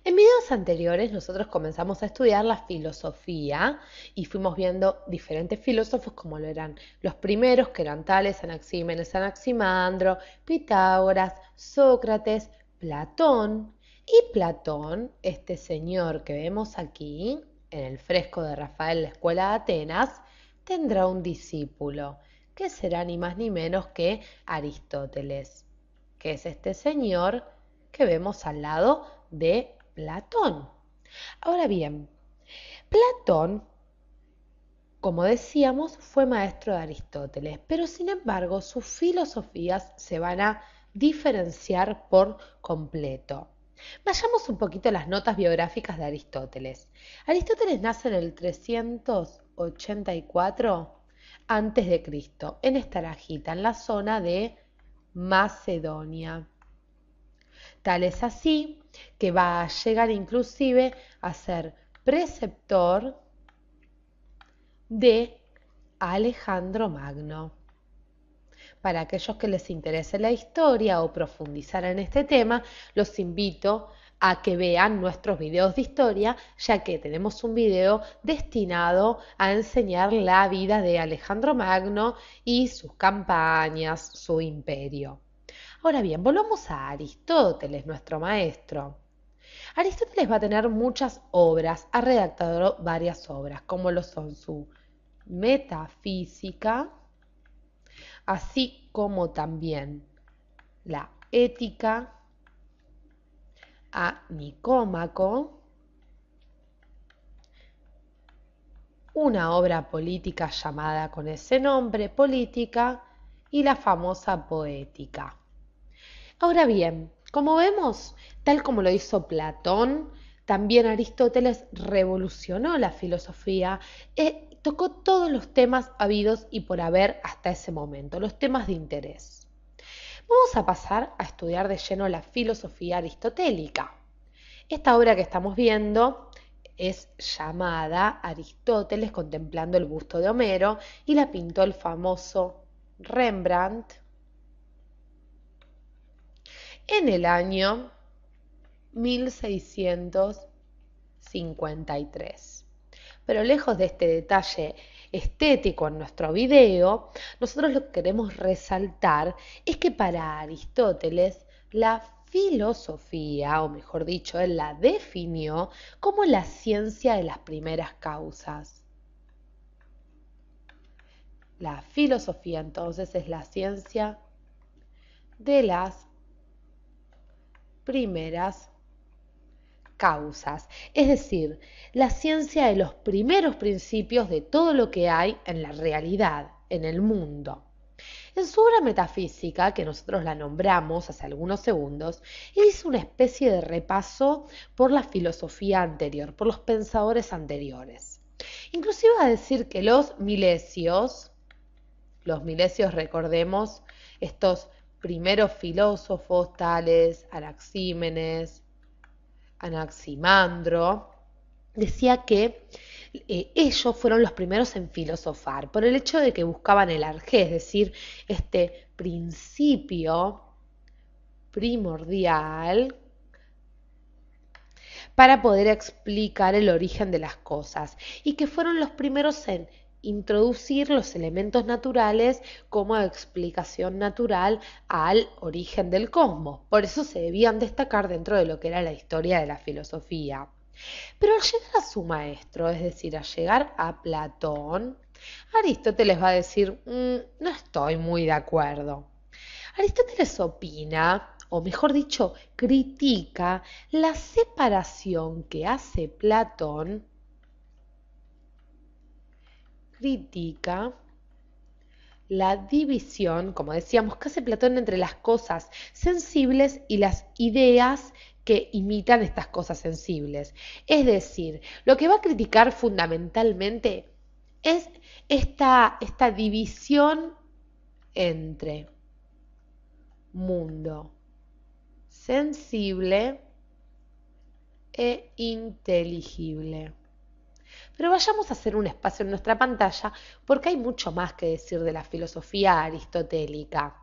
En videos anteriores nosotros comenzamos a estudiar la filosofía y fuimos viendo diferentes filósofos como lo eran los primeros, que eran Tales, Anaxímenes, Anaximandro, Pitágoras, Sócrates, Platón. Y Platón, este señor que vemos aquí en el fresco de Rafael, la Escuela de Atenas, tendrá un discípulo, que será ni más ni menos que Aristóteles, que es este señor que vemos al lado de Platón. Ahora bien, Platón, como decíamos, fue maestro de Aristóteles, pero sin embargo sus filosofías se van a diferenciar por completo. Vayamos un poquito a las notas biográficas de Aristóteles. Aristóteles nace en el 384 antes de Cristo, en Estaragita, en la zona de Macedonia. Tal es así que va a llegar inclusive a ser preceptor de Alejandro Magno. Para aquellos que les interese la historia o profundizar en este tema, los invito a que vean nuestros videos de historia, ya que tenemos un video destinado a enseñar la vida de Alejandro Magno y sus campañas, su imperio. Ahora bien, volvamos a Aristóteles, nuestro maestro. Aristóteles va a tener muchas obras, ha redactado varias obras, como lo son su Metafísica, así como también la Ética a Nicómaco, una obra política llamada con ese nombre, Política, y la famosa Poética. Ahora bien, como vemos, tal como lo hizo Platón, también Aristóteles revolucionó la filosofía e tocó todos los temas habidos y por haber hasta ese momento, los temas de interés. Vamos a pasar a estudiar de lleno la filosofía aristotélica. Esta obra que estamos viendo es llamada Aristóteles contemplando el busto de Homero y la pintó el famoso Rembrandt en el año 1653. Pero lejos de este detalle estético en nuestro video, nosotros lo que queremos resaltar es que para Aristóteles la filosofía, o mejor dicho, él la definió como la ciencia de las primeras causas. La filosofía entonces es la ciencia de las primeras causas, es decir, la ciencia de los primeros principios de todo lo que hay en la realidad, en el mundo. En su obra metafísica, que nosotros la nombramos hace algunos segundos, él hizo una especie de repaso por la filosofía anterior, por los pensadores anteriores. Inclusive va a decir que los milesios recordemos, estos primeros filósofos tales Anaxímenes, Anaximandro, decía que ellos fueron los primeros en filosofar por el hecho de que buscaban el arjé, es decir, este principio primordial para poder explicar el origen de las cosas y que fueron los primeros en introducir los elementos naturales como explicación natural al origen del cosmos. Por eso se debían destacar dentro de lo que era la historia de la filosofía. Pero al llegar a su maestro, es decir, al llegar a Platón, Aristóteles va a decir, no estoy muy de acuerdo. Aristóteles opina, o mejor dicho, critica la separación que hace Platón, critica la división, como decíamos, que hace Platón entre las cosas sensibles y las ideas que imitan estas cosas sensibles. Es decir, lo que va a criticar fundamentalmente es esta división entre mundo sensible e inteligible. Pero vayamos a hacer un espacio en nuestra pantalla porque hay mucho más que decir de la filosofía aristotélica.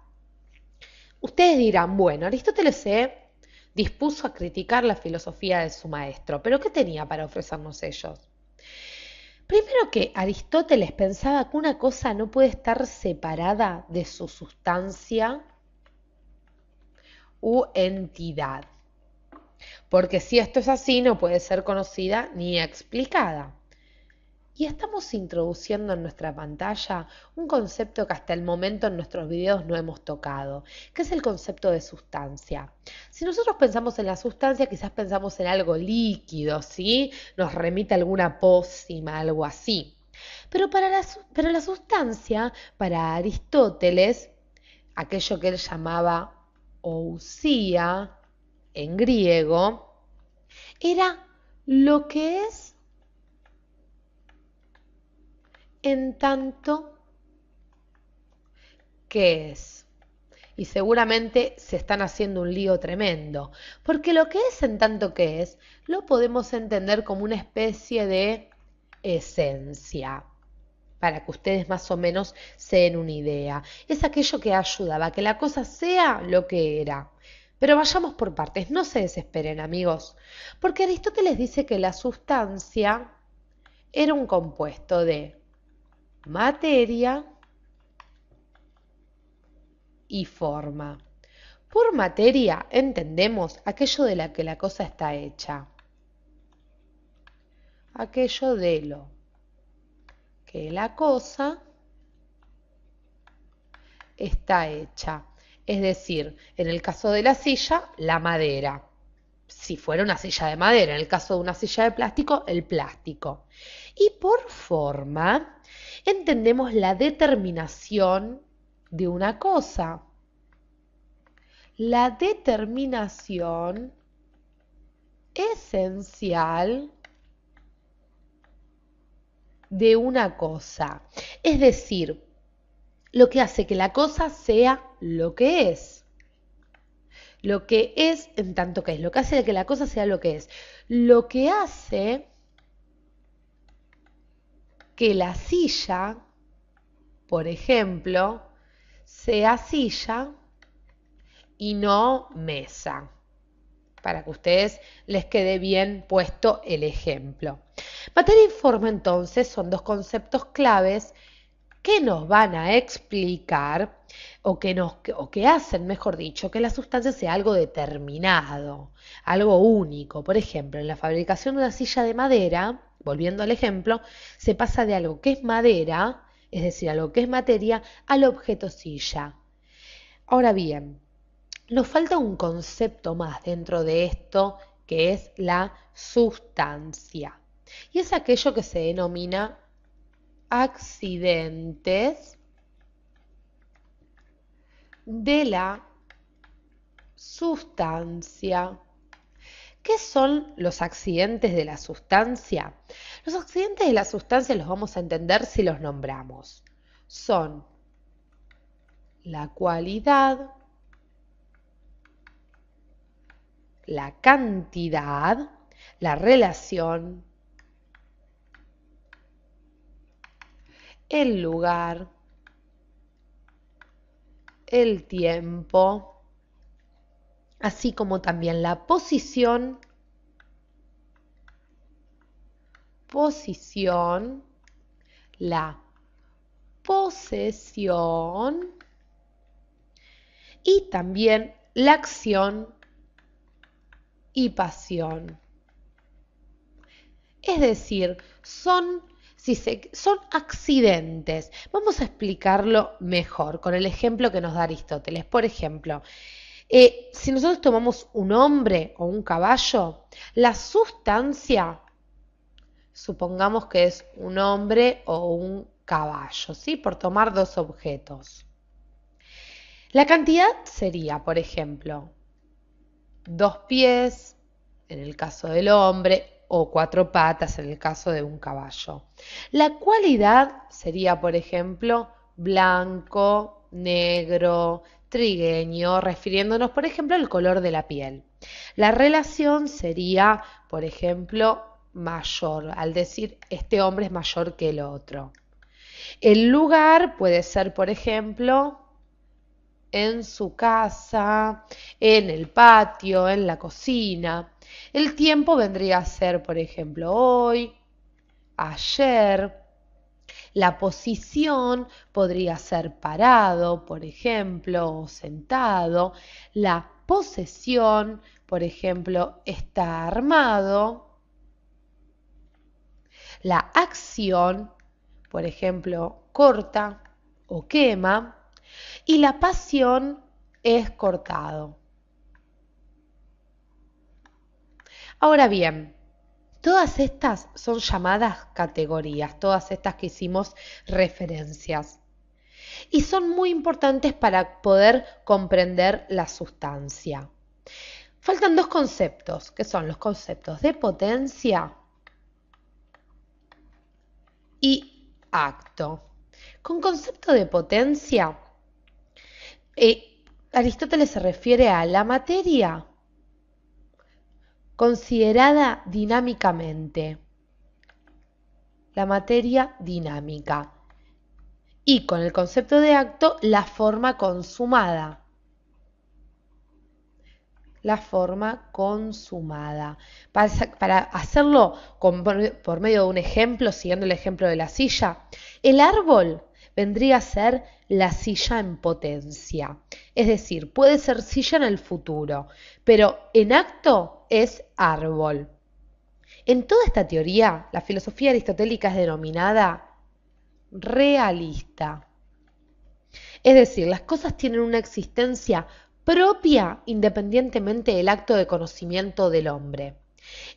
Ustedes dirán, bueno, Aristóteles se dispuso a criticar la filosofía de su maestro. ¿Pero qué tenía para ofrecernos ellos? Primero que Aristóteles pensaba que una cosa no puede estar separada de su sustancia u entidad, porque si esto es así no puede ser conocida ni explicada. Y estamos introduciendo en nuestra pantalla un concepto que hasta el momento en nuestros videos no hemos tocado, que es el concepto de sustancia. Si nosotros pensamos en la sustancia, quizás pensamos en algo líquido, ¿sí? Nos remite a alguna pócima, algo así. Pero la sustancia, para Aristóteles, aquello que él llamaba ousia en griego, era lo que es en tanto que es. Y seguramente se están haciendo un lío tremendo, porque lo que es en tanto que es, lo podemos entender como una especie de esencia, para que ustedes más o menos se den una idea. Es aquello que ayudaba a que la cosa sea lo que era. Pero vayamos por partes, no se desesperen amigos, porque Aristóteles dice que la sustancia era un compuesto de materia y forma. Por materia entendemos aquello de la que la cosa está hecha, aquello de lo que la cosa está hecha. Es decir, en el caso de la silla, la madera. Si fuera una silla de madera, en el caso de una silla de plástico, el plástico. Y por forma, entendemos la determinación de una cosa. La determinación esencial de una cosa. Es decir, lo que hace que la cosa sea lo que es. Lo que es en tanto que es. Lo que hace que la cosa sea lo que es. Lo que hace que la silla, por ejemplo, sea silla y no mesa. Para que a ustedes les quede bien puesto el ejemplo. Materia y forma entonces son dos conceptos claves que nos van a explicar o que hacen, mejor dicho, que la sustancia sea algo determinado, algo único. Por ejemplo, en la fabricación de una silla de madera, volviendo al ejemplo, se pasa de algo que es madera, es decir, algo que es materia, al objeto silla. Ahora bien, nos falta un concepto más dentro de esto, que es la sustancia. Y es aquello que se denomina accidentes de la sustancia. ¿Qué son los accidentes de la sustancia? Los accidentes de la sustancia los vamos a entender si los nombramos. Son la cualidad, la cantidad, la relación, el lugar, el tiempo, así como también la posición, la posesión y también la acción y pasión. Es decir, son accidentes. Vamos a explicarlo mejor con el ejemplo que nos da Aristóteles. Por ejemplo, si nosotros tomamos un hombre o un caballo, la sustancia, supongamos que es un hombre o un caballo, ¿sí? Por tomar dos objetos. La cantidad sería, por ejemplo, 2 pies en el caso del hombre o 4 patas en el caso de un caballo. La cualidad sería, por ejemplo, blanco, negro, trigueño, refiriéndonos, por ejemplo, al color de la piel. La relación sería, por ejemplo, mayor, al decir este hombre es mayor que el otro. El lugar puede ser, por ejemplo, en su casa, en el patio, en la cocina. El tiempo vendría a ser, por ejemplo, hoy, ayer. La posición podría ser parado, por ejemplo, o sentado. La posesión, por ejemplo, está armado. La acción, por ejemplo, corta o quema. Y la pasión es cortado. Ahora bien, todas estas son llamadas categorías, todas estas que hicimos referencias. Y son muy importantes para poder comprender la sustancia. Faltan dos conceptos, que son los conceptos de potencia y acto. Con concepto de potencia, Aristóteles se refiere a la materia considerada dinámicamente, la materia dinámica. Y con el concepto de acto, la forma consumada. La forma consumada. Para hacerlo por medio de un ejemplo, siguiendo el ejemplo de la silla, el árbol vendría a ser la silla en potencia. Es decir, puede ser silla en el futuro, pero en acto es árbol. En toda esta teoría, la filosofía aristotélica es denominada realista. Es decir, las cosas tienen una existencia propia independientemente del acto de conocimiento del hombre.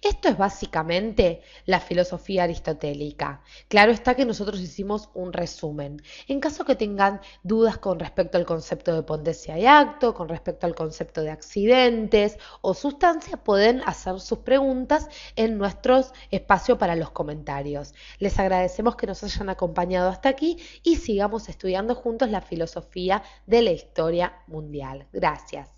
Esto es básicamente la filosofía aristotélica. Claro está que nosotros hicimos un resumen. En caso que tengan dudas con respecto al concepto de potencia y acto, con respecto al concepto de accidentes o sustancias, pueden hacer sus preguntas en nuestro espacio para los comentarios. Les agradecemos que nos hayan acompañado hasta aquí y sigamos estudiando juntos la filosofía de la historia mundial. Gracias.